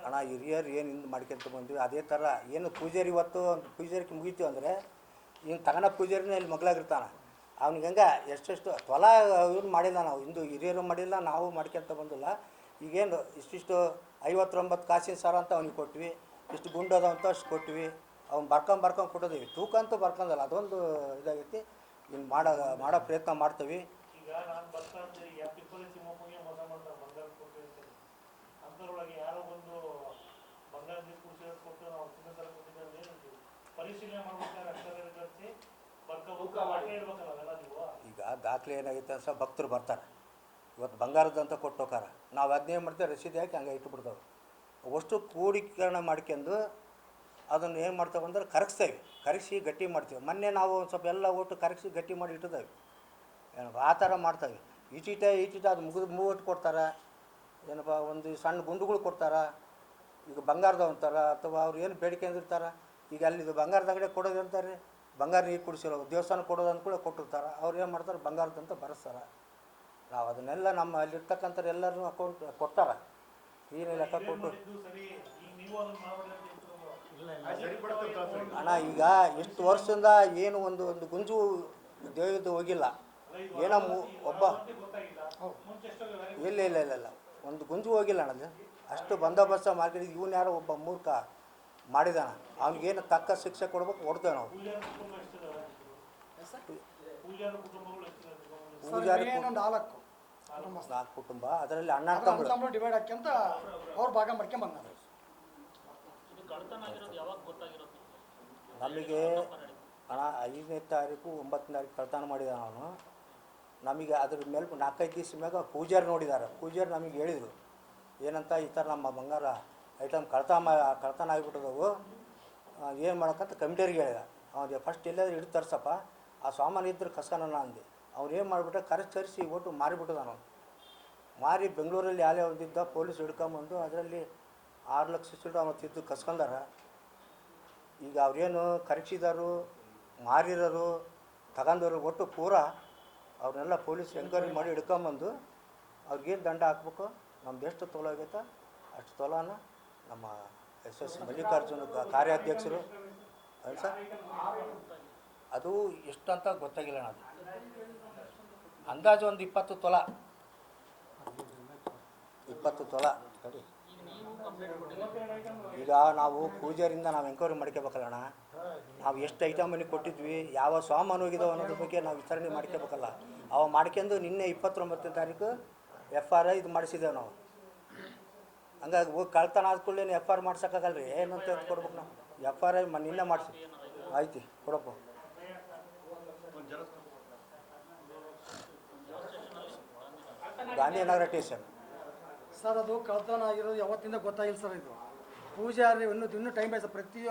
ಅಣ್ಣ ಹಿರಿಯರು ಏನು ಹಿಂದೆ ಮಾಡ್ಕೊಂತ ಬಂದ್ವಿ ಅದೇ ಥರ ಏನು ಪೂಜಾರಿ ಇವತ್ತು ಪೂಜಾರಿಗೆ ಮುಗೀತೀವಿ ಅಂದರೆ ಇನ್ನು ತಗನ ಪೂಜಾರಿನೇ ಇಲ್ಲಿ ಮಗಳಾಗಿರ್ತಾನೆ ಅವ್ನಿಗೆ ಹಂಗೆ ಎಷ್ಟೆಷ್ಟು ಹೊಲ ಇವ್ನು ಮಾಡಿಲ್ಲ ನಾವು ಹಿಂದೂ ಹಿರಿಯರು ಮಾಡಿಲ್ಲ ನಾವು ಮಾಡ್ಕೊಂತ ಬಂದಿಲ್ಲ. ಈಗೇನು ಇಷ್ಟಿಷ್ಟು 59 ಕಾಸಿನ ಸಾರ ಅಂತ ಅವ್ನಿಗೆ ಕೊಟ್ವಿ, ಇಷ್ಟು ಗುಂಡದ ಅಂತ ಅಷ್ಟು ಕೊಟ್ವಿ. ಅವ್ನು ಬರ್ಕೊಂಡು ಕೊಟ್ಟಿದ್ದೀವಿ, ತೂಕ ಅಂತೂ ಬರ್ಕೊಂಡಲ್ಲ, ಅದೊಂದು ಇದಾಗೈತಿ. ಇನ್ನು ಮಾಡೋ ಪ್ರಯತ್ನ ಮಾಡ್ತೀವಿ. ಈಗ ನಾನು ಬರ್ತಾ ಇದ್ದೆ ಪಿಪ್ಪಲಿ ತಿಮ್ಮಪ್ಪಗೆ ಮೋಸ ಮಾಡ್ತಾರೆ ಬಂಗಾರ ಕೊಟ್ಟಿರ್ತಾರೆ ಅಂತರೊಳಗೆ ಯಾರೋ ಒಂದು ಬಂಗಾರದ ಕೂರ್ಸಿ ಕೊಟ್ಟು ನಾವು ತಿನ್ನೋದರ ಕೊಟ್ಟಿದ್ದಾರೆ ಏನಂತೀವಿ ಪರಿಶೀಲನೆ ಮಾಡ್ಬೇಕಾದ್ರೆ ಅಕ್ಷರ ಕಳಿಸಿ ಹೇಳ್ಬೇಕಲ್ಲ ಅವೆಲ್ಲ ನೀವು. ಈಗ ದಾಖಲೆ ಏನಾಗೈತೆ ಅಂತ ಭಕ್ತರು ಬರ್ತಾರೆ, ಇವತ್ತು ಬಂಗಾರದಂತ ಕೊಟ್ಟು ಹೋಗಾರ, ನಾವು ಅದನ್ನೇ ಮಾಡ್ತೇವೆ ರಸೀದಿ ಹಾಕಿ ಹಂಗೆ ಇಟ್ಬಿಡ್ತಾವೆ. ಅಷ್ಟು ಕ್ರೋಢೀಕರಣ ಮಾಡ್ಕೊಂಡು ಅದನ್ನು ಏನು ಮಾಡ್ತಾವೆ ಅಂದ್ರೆ ಕರಗಿಸಿ ಗಟ್ಟಿ ಮಾಡ್ತೀವಿ. ಮೊನ್ನೆ ನಾವು ಒಂದು ಸ್ವಲ್ಪ ಎಲ್ಲ ಒಟ್ಟು ಕರಗಿಸಿ ಗಟ್ಟಿ ಮಾಡಿ ಇಟ್ಟಿದ್ದೇವೆ. ಏನಪ್ಪ ಆ ಥರ ಮಾಡ್ತೇವೆ. ಈಟೀಟ ಅದು ಮೂವತ್ತು ಕೊಡ್ತಾರೆ, ಏನಪ್ಪ ಒಂದು ಸಣ್ಣ ಗುಂಡುಗಳು ಕೊಡ್ತಾರೆ. ಈಗ ಬಂಗಾರದ ಅಂತಾರೆ ಅಥವಾ ಅವ್ರು ಏನು ಬೇಡಿಕೆ ಅಂದಿರ್ತಾರೆ. ಈಗ ಅಲ್ಲಿದು ಬಂಗಾರದ ಅಂಗಡಿ ಕೊಡೋದು ಅಂತಾರೆ, ಬಂಗಾರ ನೀರು ಕುಡಿಸಿರೋ ದೇವಸ್ಥಾನ ಕೊಡೋದು ಅಂದ್ಕೂಡ ಕೊಟ್ಟಿರ್ತಾರೆ. ಅವ್ರು ಏನು ಮಾಡ್ತಾರೆ, ಬಂಗಾರದಂತ ಬರೆಸ್ತಾರೆ. ನಾವು ಅದನ್ನೆಲ್ಲ ನಮ್ಮ ಅಲ್ಲಿರ್ತಕ್ಕಂಥವ್ರು ಎಲ್ಲರೂ ಅಕೌಂಟ್ ಕೊಡ್ತಾರೆ, ಏನು ಲೆಕ್ಕ ಕೊಟ್ಟು. ಅಣ್ಣ ಈಗ ಎಷ್ಟು ವರ್ಷದಿಂದ ಏನು ಒಂದು ಗುಂಜು ದೇವದ್ದು ಹೋಗಿಲ್ಲ. ಏನೋ ಒಬ್ಬ ಇಲ್ಲ ಒಂದು ಗುಂಜು ಹೋಗಿಲ್ಲ ಅಣ್ಣ. ಅಷ್ಟು ಬಂದೋಬಸ್ತ ಮಾಡಿ ಇವನು ಯಾರೋ ಒಬ್ಬ ಮೂರ್ಖ ಮಾಡಿದಾನ, ಅವ್ನಿಗೇನು ತಕ್ಕ ಶಿಕ್ಷೆ ಕೊಡ್ಬೇಕು, ಕೊಡ್ತೇವೆ ನಾವು. ಪೂಜಾರಿ 4 ಕುಟುಂಬ, ಅದರಲ್ಲಿ ಅಣ್ಣ ತಮ್ಮರು ಡಿವೈಡ್ ಹಾಕ್ಯಂತ ಅವ್ರು ಭಾಗ ಮಾಡ್ಕೊಂಡ್ ಬಂದ. ನಮಗೆ ಅಣ್ಣ 5ನೇ ತಾರೀಕು 9ನೇ ತಾರೀಕು ಕಳ್ತನ ಮಾಡಿದ ಅವನು. ನಮಗೆ ಅದ್ರ ಮೇಲೆ 4-5 ದಿವಸ ಮ್ಯಾಗ ಪೂಜಾರಿ ನೋಡಿದ್ದಾರೆ. ಪೂಜಾರಿ ನಮಗೆ ಹೇಳಿದರು ಏನಂತ, ಈ ಥರ ನಮ್ಮ ಬಂಗಾರ ಐಟಮ್ ಕಳ್ತನ ಆಗಿಬಿಟ್ಟದವು, ಏನು ಮಾಡೋಕ್ಕಂತ ಕಮಿಟಿಯರಿಗೆ ಹೇಳಿದ. ಅವ್ನಿಗೆ ಫಸ್ಟ್ ಎಲ್ಲಾದ್ರೂ ಹಿಡಿದು ತರ್ಸಪ್ಪ, ಆ ಸಾಮಾನು ಇದ್ರೆ ಕಸ್ಕನ ಅಂದೆ. ಅವ್ನು ಏನು ಮಾಡಿಬಿಟ್ಟ, ಕರೆಸಿ ಒಟ್ಟು ಮಾರಿಬಿಟ್ಟದ. ಅವನು ಮಾರಿ ಬೆಂಗಳೂರಲ್ಲಿ ಯಾಲೇ ಒಂದಿದ್ದ ಪೊಲೀಸ್ ಹಿಡ್ಕೊಂಬಂದು ಅದರಲ್ಲಿ 6 ಲಕ್ಷ ಸಿಟ್ಟು ಅವನು ತಿದ್ದು ಕಸ್ಕೊಂಡಾರ. ಈಗ ಅವ್ರೇನು ಕರೆಸಿದಾರು, ಮಾರಿರೋರು, ತಗೊಂಡವರು ಒಟ್ಟು ಪೂರ ಅವ್ರನ್ನೆಲ್ಲ ಪೊಲೀಸ್ ಎಂಕ್ವೈರಿ ಮಾಡಿ ಹಿಡ್ಕೊಂಬಂದು ಅವ್ರಿಗೇನು ದಂಡ ಹಾಕ್ಬೇಕು, ನಮ್ದು ಎಷ್ಟು ತೊಲ ಆಗೈತೆ ಅಷ್ಟು ತೊಲಾನ ನಮ್ಮ SS ಮಲ್ಲಿಕಾರ್ಜುನ ಕಾರ್ಯಾಧ್ಯಕ್ಷರು ಸರ್, ಅದು ಎಷ್ಟಂತ ಗೊತ್ತಾಗಿಲ್ಲ. ಅದು ಅಂದಾಜು ಒಂದು 20 ತೊಲ ಕಡಿ. ಈಗ ನಾವು ಪೂಜಾರಿಂದ ನಾವು ಎಂಕ್ವೈರಿ ಮಾಡ್ಕೋಬೇಕಲ್ಲಣ್ಣ. ನಾವು ಎಷ್ಟು ಐಟಮಲ್ಲಿ ಕೊಟ್ಟಿದ್ವಿ, ಯಾವ ಸಾಮಾನು ಹೋಗಿದಾವೆ ಅನ್ನೋದ್ರ ಬಗ್ಗೆ ನಾವು ವಿಚಾರಣೆ ಮಾಡ್ಕೋಬೇಕಲ್ಲ. ಅವು ಮಾಡ್ಕೊಂಡು ನಿನ್ನೆ 29ನೇ ತಾರೀಕು FRI ಇದು ಮಾಡಿಸಿದ್ದೇವೆ ನಾವು. ಹಂಗಾಗಿ ಹೋಗಿ ಕಳ್ತನ ಆದ ಕೂಡಲೇ FR ಮಾಡ್ಸೋಕ್ಕಾಗಲ್ಲ ರೀ, ಏನಂತ ಕೊಡ್ಬೇಕು ನಾವು. FRI ನಿನ್ನೆ ಮಾಡಿಸಿ ಆಯ್ತು ಕೊಡಪ್ಪ. Gandhinagar station sir. ಅದು ಕಳ್ತನ ಆಗಿರೋದು ಯಾವತ್ತಿಂದ ಗೊತ್ತಾಗಿಲ್ಲ ಸರ್. ಇದು ಪೂಜಾರಿ ಇನ್ನೂ ಟೈಮ್ ಆಯ್ತು. ಪ್ರತಿ